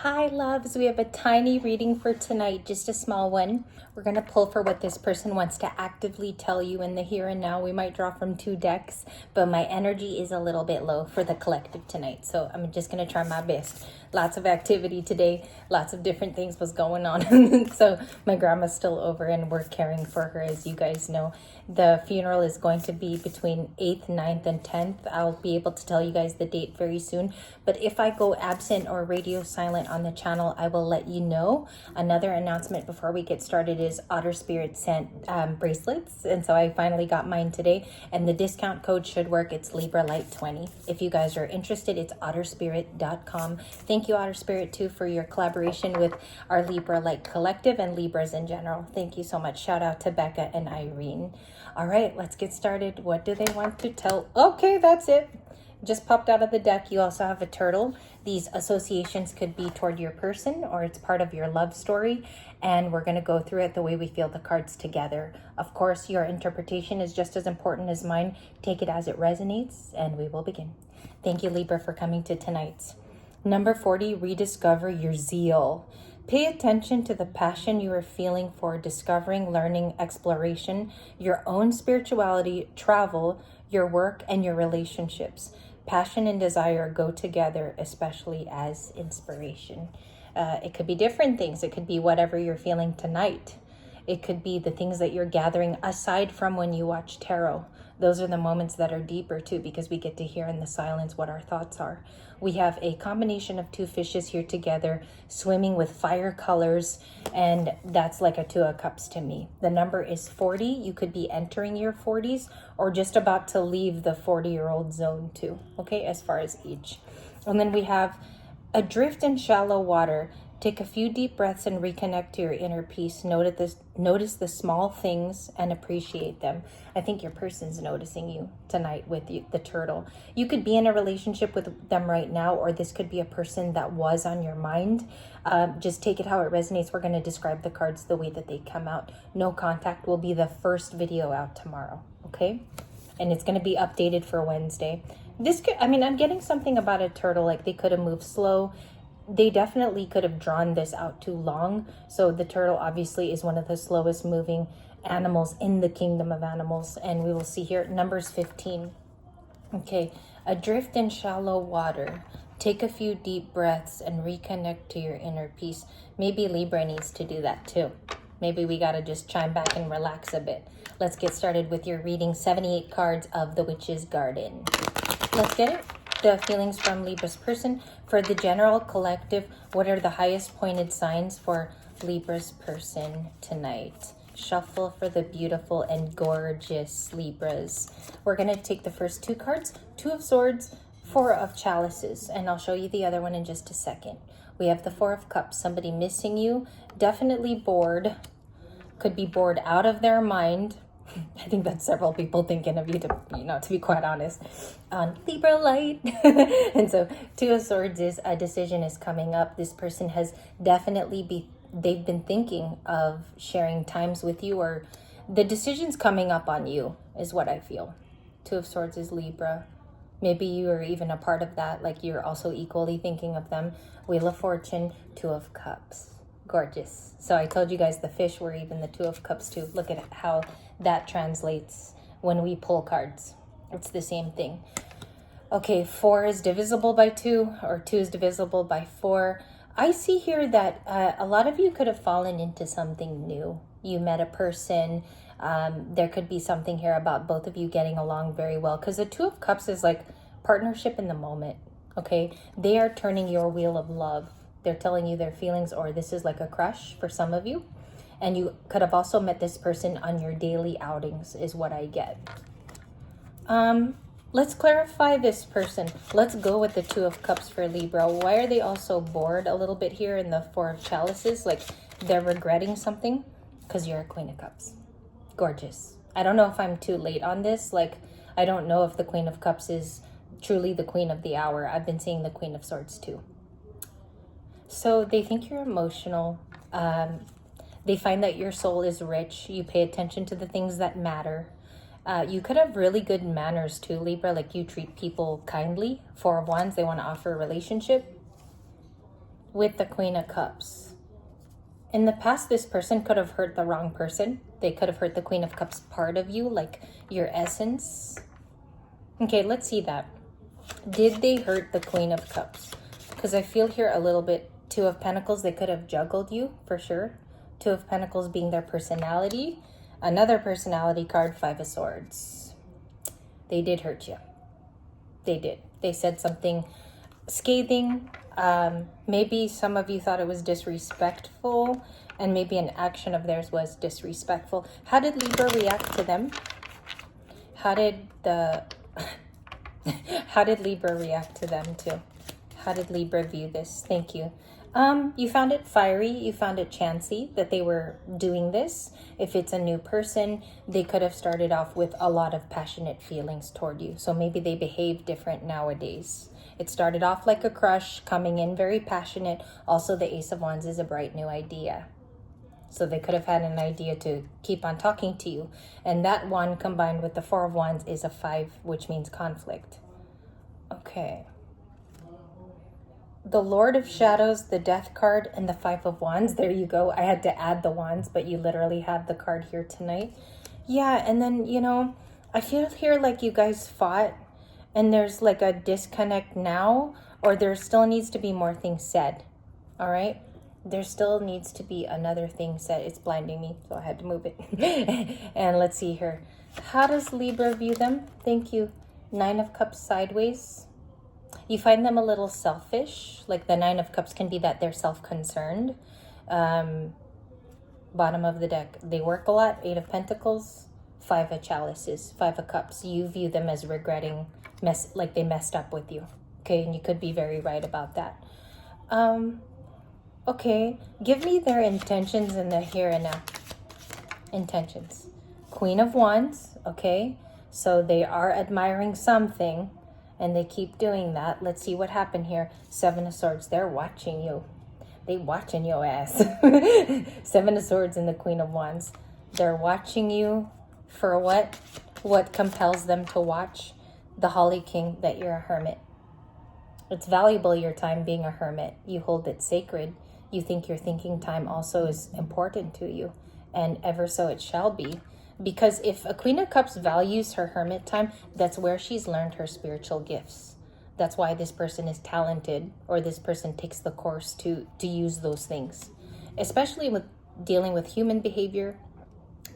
Hi, loves. We have a tiny reading for tonight, just a small one. We're going to pull for what this person wants to actively tell you in the here and now. We might draw from 2 decks, but my energy is a little bit low for the collective tonight. So I'm just going to try my best. Lots of activity today. Lots of different things was going on. So my grandma's still over and we're caring for her, as you guys know. The funeral is going to be between 8th, 9th, and 10th. I'll be able to tell you guys the date very soon. But if I go absent or radio silent on the channel, I will let you know. Another announcement before we get started is Otter Spirit sent bracelets. And so I finally got mine today. And the discount code should work. It's Libra Light 20. If you guys are interested, it's otterspirit.com. Thank you, Otter Spirit, too, for your collaboration with our Libra Light Collective and Libras in general. Thank you so much. Shout out to Becca and Irene. All right, let's get started. What do they want to tell? Okay, that's it. Just popped out of the deck. You also have a turtle. These associations could be toward your person or it's part of your love story. And we're going to go through it the way we feel the cards together. Of course, your interpretation is just as important as mine. Take it as it resonates and we will begin. Thank you, Libra, for coming to tonight's. Number 40, rediscover your zeal. Pay attention to the passion you are feeling for discovering, learning, exploration, your own spirituality, travel, your work, and your relationships. Passion and desire go together, especially as inspiration. It could be different things. It could be whatever you're feeling tonight. It could be the things that you're gathering aside from when you watch tarot. Those are the moments that are deeper too, because we get to hear in the silence what our thoughts are. We have a combination of 2 fishes here together, swimming with fire colors, and that's like a 2 of cups to me. The number is 40. You could be entering your 40s or just about to leave the 40-year-old zone too, okay, as far as age. And then we have adrift in shallow water. Take a few deep breaths and reconnect to your inner peace. Notice the small things and appreciate them. I think your person's noticing you tonight with the turtle. You could be in a relationship with them right now, or this could be a person that was on your mind. Just take it how it resonates. We're going to describe the cards the way that they come out. No contact will be the first video out tomorrow, okay? And it's going to be updated for Wednesday. I'm getting something about a turtle, like they could have moved slow. They definitely could have drawn this out too long. So the turtle obviously is one of the slowest moving animals in the kingdom of animals. And we will see here, numbers 15. Okay, adrift in shallow water. Take a few deep breaths and reconnect to your inner peace. Maybe Libra needs to do that too. Maybe we got to just chime back and relax a bit. Let's get started with your reading, 78 cards of the Witch's Garden. Let's get it. The feelings from Libra's person. For the general collective, what are the highest pointed signs for Libra's person tonight? Shuffle for the beautiful and gorgeous Libras. We're going to take the first 2 cards, 2 of Swords, 4 of Chalices, and I'll show you the other one in just a second. We have the 4 of Cups, somebody missing you, definitely bored, could be bored out of their mind. I think that's several people thinking of you, to be quite honest, on Libra Light. And so 2 of Swords is a decision is coming up. This person has definitely they've been thinking of sharing times with you, or the decision's coming up on you is what I feel. 2 of Swords is Libra. Maybe you are even a part of that, like you're also equally thinking of them. Wheel of Fortune, 2 of Cups. Gorgeous. So I told you guys the fish were even the 2 of Cups too. Look at how that translates when we pull cards. It's the same thing. Okay, 4 is divisible by 2, or 2 is divisible by 4. I see here that a lot of you could have fallen into something new. You met a person. There could be something here about both of you getting along very well, because the 2 of Cups is like partnership in the moment. Okay, they are turning your wheel of love. They're telling you their feelings, or this is like a crush for some of you. And you could have also met this person on your daily outings is what I get. Let's clarify this person. Let's go with the 2 of Cups for Libra. Why are they also bored a little bit here in the 4 of Chalices? Like they're regretting something? Because you're a Queen of Cups. Gorgeous. I don't know if I'm too late on this. Like, I don't know if the Queen of Cups is truly the Queen of the hour. I've been seeing the Queen of Swords too. So they think you're emotional. They find that your soul is rich. You pay attention to the things that matter. You could have really good manners too, Libra. Like you treat people kindly. 4 of Wands, they want to offer a relationship. with the Queen of Cups. In the past, this person could have hurt the wrong person. They could have hurt the Queen of Cups part of you, like your essence. Okay, let's see that. Did they hurt the Queen of Cups? Because I feel here a little bit Two of Pentacles. They could have juggled you, for sure. Two of Pentacles being their personality. Another personality card, Five of Swords. They did hurt you. They did. They said something scathing. Maybe some of you thought it was disrespectful, and maybe an action of theirs was disrespectful. How did Libra react to them? How did how did Libra react to them too? How did Libra view this? Thank you. You found it fiery. You found it chancy that they were doing this. If it's a new person, they could have started off with a lot of passionate feelings toward you. So maybe they behave different nowadays. It started off like a crush, coming in very passionate. Also, the Ace of Wands is a bright new idea. So they could have had an idea to keep on talking to you. And that one combined with the Four of Wands is a 5, which means conflict. Okay. The Lord of Shadows, the Death card, and the Five of Wands. There you go. I had to add the wands, but you literally have the card here tonight. Yeah, and then, you know, I feel here like you guys fought and there's like a disconnect now, or there still needs to be more things said. All right? There still needs to be another thing said. It's blinding me, so I had to move it. And let's see here. How does Libra view them? Thank you. Nine of Cups sideways. You find them a little selfish. Like the Nine of Cups can be that they're self-concerned. Bottom of the deck. They work a lot. Eight of Pentacles. Five of Chalices. Five of Cups. You view them as regretting, like they messed up with you. Okay, and you could be very right about that. Okay, give me their intentions in the here and now. Intentions. Queen of Wands, okay? So they are admiring something, and they keep doing that. Let's see what happened here. Seven of Swords, they're watching you. They watching your ass. Seven of Swords and the Queen of Wands. They're watching you for what? What compels them to watch? The Holly King, that you're a hermit. It's valuable, your time being a hermit. You hold it sacred. You think your thinking time also is important to you. And ever so it shall be. Because if a Queen of Cups values her hermit time, that's where she's learned her spiritual gifts. That's why this person is talented, or this person takes the course to use those things. Especially with dealing with human behavior,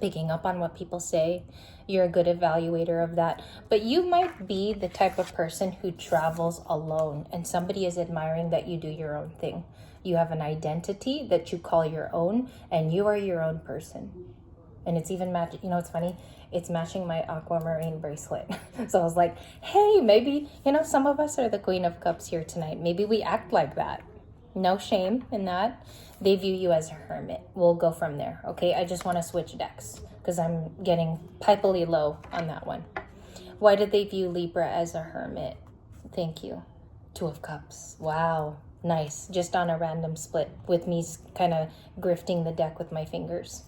picking up on what people say. You're a good evaluator of that. But you might be the type of person who travels alone, and somebody is admiring that you do your own thing. You have an identity that you call your own, and you are your own person. And it's even matching, you know, it's funny, it's matching my aquamarine bracelet. So I was like, hey, maybe, you know, some of us are the Queen of Cups here tonight. Maybe we act like that. No shame in that. They view you as a hermit. We'll go from there, okay? I just want to switch decks because I'm getting pipily low on that one. Why did they view Libra as a hermit? Thank you. Two of Cups. Wow. Nice. Just on a random split with me kind of grifting the deck with my fingers.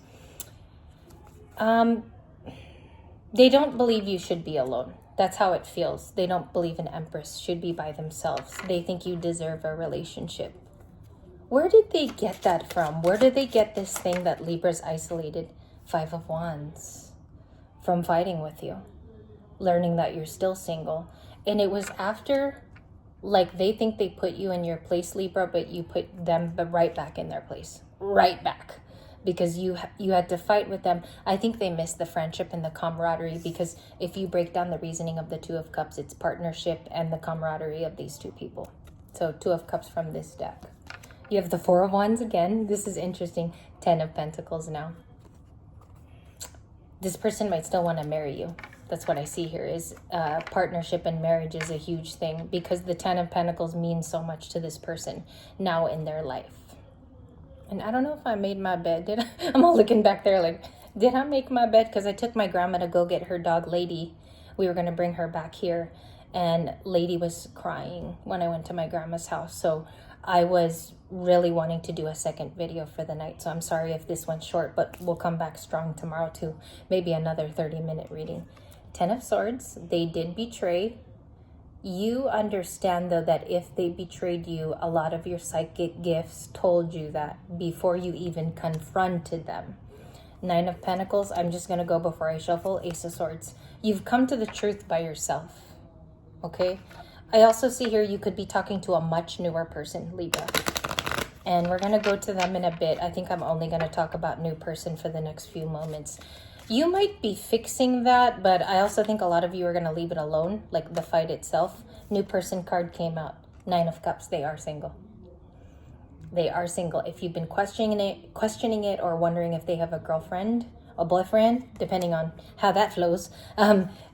They don't believe you should be alone. That's how it feels. They don't believe an Empress should be by themselves. They think you deserve a relationship. Where did they get that from? Where did they get this thing that Libra's isolated? Five of Wands. From fighting with you. Learning that you're still single. And it was after, like, they think they put you in your place, Libra, but you put them right back in their place. Right back. Because you had to fight with them. I think they missed the friendship and the camaraderie, because if you break down the reasoning of the Two of Cups, it's partnership and the camaraderie of these two people. So Two of Cups from this deck. You have the Four of Wands again. This is interesting. 10 of Pentacles now. This person might still want to marry you. That's what I see here is partnership and marriage is a huge thing, because the 10 of Pentacles means so much to this person now in their life. And I don't know if I made my bed. Did I? I'm all looking back there like, did I make my bed? Because I took my grandma to go get her dog, Lady. We were going to bring her back here. And Lady was crying when I went to my grandma's house. So I was really wanting to do a second video for the night. So I'm sorry if this one's short, but we'll come back strong tomorrow to maybe another 30-minute reading. 10 of Swords. They did betray. You understand, though, that if they betrayed you, a lot of your psychic gifts told you that before you even confronted them. Nine of Pentacles, I'm just going to go before I shuffle. Ace of Swords. You've come to the truth by yourself, okay? I also see here you could be talking to a much newer person, Libra. And we're going to go to them in a bit. I think I'm only going to talk about new person for the next few moments. You might be fixing that, but I also think a lot of you are going to leave it alone, like the fight itself. New person card came out. Nine of Cups, they are single. They are single. If you've been questioning it or wondering if they have a girlfriend, a boyfriend, depending on how that flows,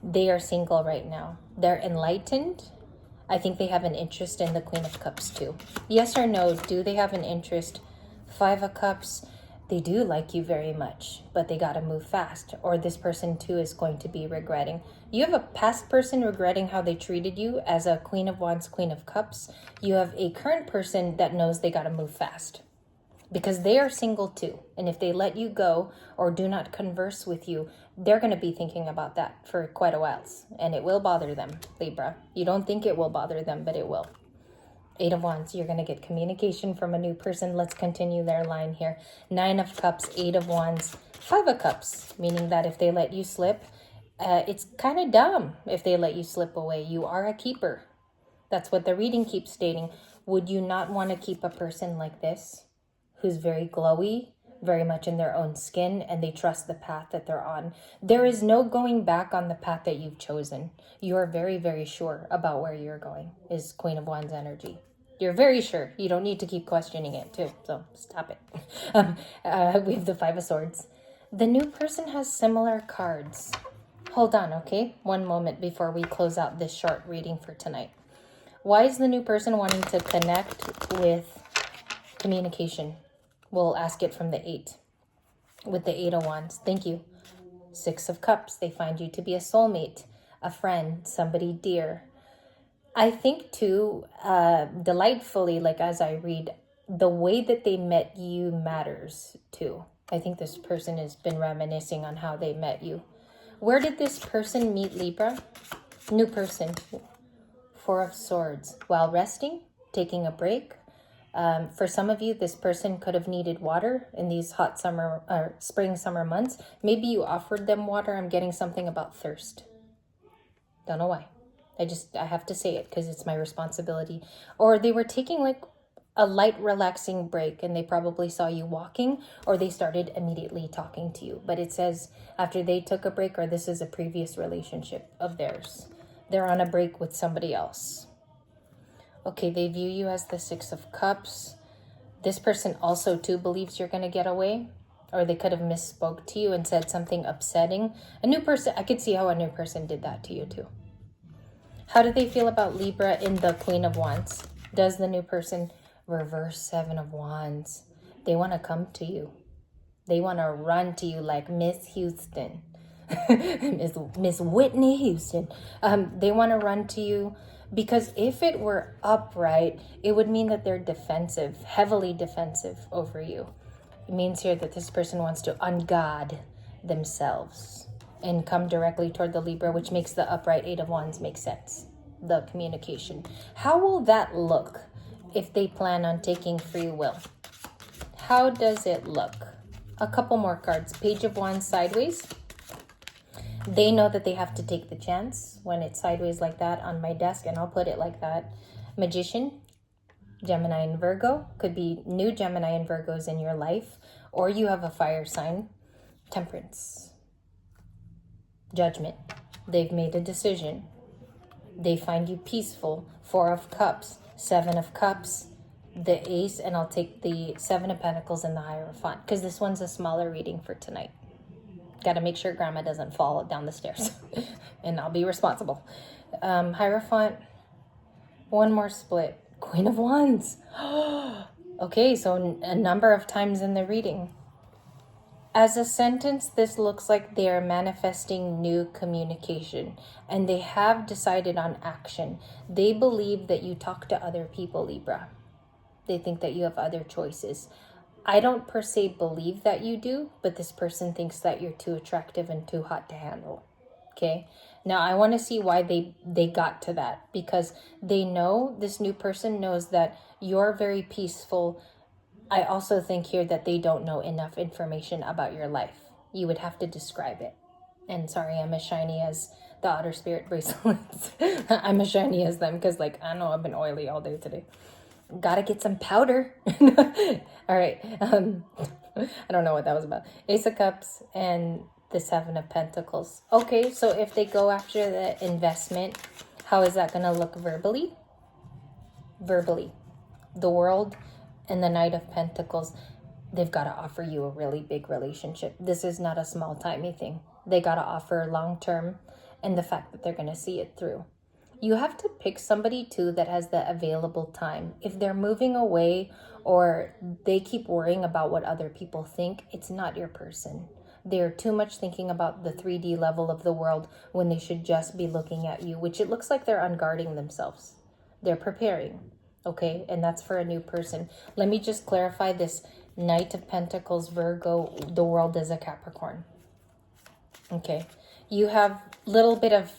they are single right now. They're enlightened. I think they have an interest in the Queen of Cups too. Yes or no, do they have an interest? Five of Cups, they do like you very much, but they got to move fast, or this person too is going to be regretting. You have a past person regretting how they treated you as a Queen of Wands, Queen of Cups. You have a current person that knows they got to move fast because they are single too. And if they let you go or do not converse with you, they're going to be thinking about that for quite a while, and it will bother them, Libra. You don't think it will bother them, but it will. Eight of Wands, you're going to get communication from a new person. Let's continue their line here. Nine of Cups, Eight of Wands, Five of Cups, meaning that if they let you slip, it's kind of dumb if they let you slip away. You are a keeper. That's what the reading keeps stating. Would you not want to keep a person like this, who's very glowy, very much in their own skin, and they trust the path that they're on? There is no going back on the path that you've chosen. You are very, very sure about where you're going, is Queen of Wands energy. You're very sure. You don't need to keep questioning it too, so stop it. We have the Five of Swords. The new person has similar cards. Hold on, okay? One moment before we close out this short reading for tonight. Why is the new person wanting to connect with communication? We'll ask it from the Eight. With the Eight of Wands. Thank you. Six of Cups. They find you to be a soulmate, a friend, somebody dear. I think too, delightfully, like as I read, the way that they met you matters too. I think this person has been reminiscing on how they met you. Where did this person meet, Libra? New person. Four of Swords. While resting, taking a break. For some of you, this person could have needed water in these hot summer or spring, summer months. Maybe you offered them water. I'm getting something about thirst. Don't know why. I have to say it because it's my responsibility. Or they were taking like a light relaxing break and they probably saw you walking, or they started immediately talking to you. But it says after they took a break, or this is a previous relationship of theirs. They're on a break with somebody else. Okay, they view you as the Six of Cups. This person also too believes you're going to get away, or they could have misspoke to you and said something upsetting. A new person, I could see how a new person did that to you too. How do they feel about Libra in the Queen of Wands? Does the new person reverse Seven of Wands? They want to come to you. They want to run to you like Miss Houston. Miss Whitney Houston. They want to run to you because if it were upright, it would mean that they're defensive, heavily defensive over you. It means here that this person wants to ungod themselves and come directly toward the Libra, which makes the upright Eight of Wands make sense. The communication. How will that look if they plan on taking free will? How does it look? A couple more cards. Page of Wands sideways. They know that they have to take the chance when it's sideways like that on my desk, and I'll put it like that. Magician, Gemini and Virgo. Could be new Gemini and Virgos in your life, or you have a fire sign. Temperance. Judgment. They've made a decision. They find you peaceful. Four of Cups, Seven of Cups, the Ace, and I'll take the Seven of Pentacles and the Hierophant because this one's a smaller reading for tonight. Got to make sure Grandma doesn't fall down the stairs and I'll be responsible. Hierophant, one more split. Queen of Wands. Okay, so a number of times in the reading. As a sentence, this looks like they are manifesting new communication and they have decided on action. They believe that you talk to other people, Libra. They think that you have other choices. I don't per se believe that you do, but this person thinks that you're too attractive and too hot to handle. Okay. Now I want to see why they got to that, because they know, this new person knows that you're very peaceful. I also think here that they don't know enough information about your life. You would have to describe it. And sorry, I'm as shiny as the otter spirit bracelets. I'm as shiny as them because, like, I don't know, I've been oily all day today. Gotta get some powder. All right. I don't know what that was about. Ace of Cups and the Seven of Pentacles. Okay, so if they go after the investment, how is that going to look verbally? Verbally. The World and the Knight of Pentacles, they've got to offer you a really big relationship. This is not a small-timey thing. They got to offer long-term, and the fact that they're going to see it through. You have to pick somebody too that has the available time. If they're moving away or they keep worrying about what other people think, it's not your person. They're too much thinking about the 3D level of the world when they should just be looking at you, which it looks like they're unguarding themselves. They're preparing, okay? And that's for a new person. Let me just clarify this. Knight of Pentacles, Virgo, the World is a Capricorn. Okay. You have little bit of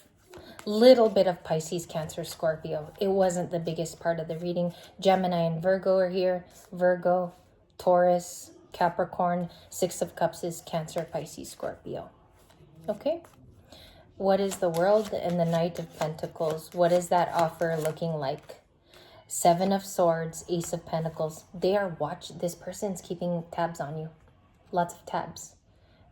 Pisces, Cancer, Scorpio. It wasn't the biggest part of the reading. Gemini and Virgo are here. Virgo, Taurus, Capricorn. Six of Cups is Cancer, Pisces, Scorpio. Okay. What is the World and the Knight of Pentacles? What is that offer looking like? Seven of Swords, Ace of Pentacles. This person's keeping tabs on you. Lots of tabs.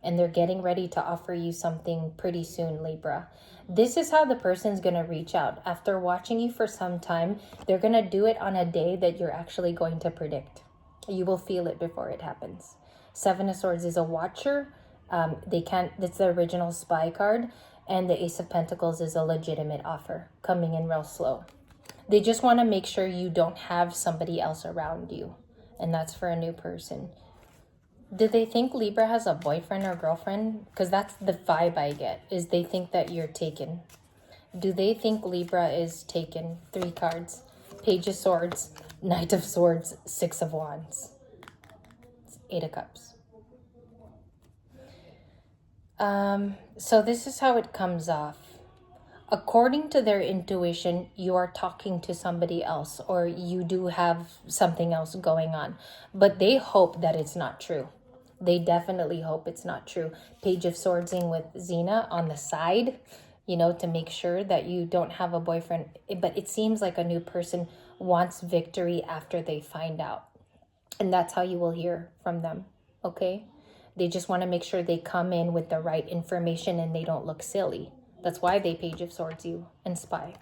And they're getting ready to offer you something pretty soon, Libra. This is how the person's going to reach out. After watching you for some time, they're going to do it on a day that you're actually going to predict. You will feel it before it happens. Seven of Swords is a watcher. It's the original spy card. And the Ace of Pentacles is a legitimate offer coming in real slow. They just want to make sure you don't have somebody else around you. And that's for a new person. Do they think Libra has a boyfriend or girlfriend? Because that's the vibe I get, is they think that you're taken. Do they think Libra is taken? 3 cards. Page of Swords, Knight of Swords, 6 of Wands. 8 of Cups. So this is how it comes off. According to their intuition, you are talking to somebody else, or you do have something else going on. But they hope that it's not true. They definitely hope it's not true. Page of Swordsing with Xena on the side, to make sure that you don't have a boyfriend. But it seems like a new person wants victory after they find out. And that's how you will hear from them, okay? They just want to make sure they come in with the right information and they don't look silly. That's why they Page of Swords you and spy.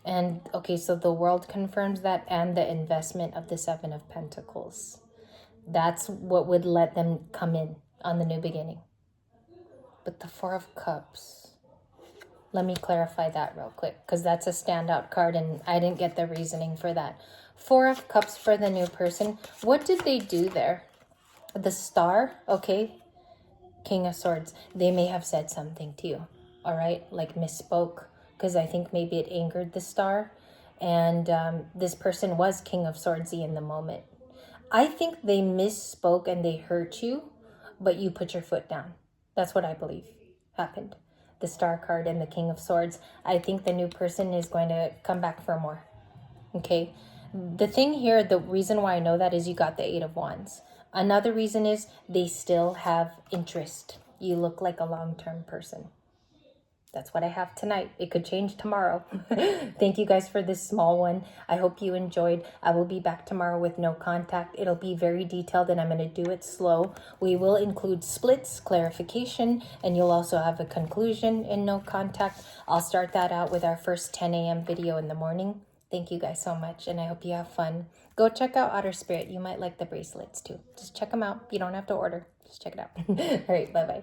And, okay, so the World confirms that, and the investment of the Seven of Pentacles. That's what would let them come in on the new beginning. But the Four of Cups, let me clarify that real quick, because that's a standout card and I didn't get the reasoning for that. Four of Cups for the new person. What did they do there? The Star, okay. King of Swords. They may have said something to you, all right? Like misspoke, because I think maybe it angered the Star. And this person was King of Swordsy in the moment. I think they misspoke and they hurt you, but you put your foot down. That's what I believe happened. The Star card and the King of Swords. I think the new person is going to come back for more. Okay. The thing here, the reason why I know that is you got the Eight of Wands. Another reason is they still have interest. You look like a long-term person. That's what I have tonight. It could change tomorrow. Thank you guys for this small one. I hope you enjoyed. I will be back tomorrow with no contact. It'll be very detailed and I'm going to do it slow. We will include splits, clarification, and you'll also have a conclusion in no contact. I'll start that out with our first 10 a.m. video in the morning. Thank you guys so much and I hope you have fun. Go check out Otter Spirit. You might like the bracelets too. Just check them out. You don't have to order. Just check it out. All right. Bye-bye.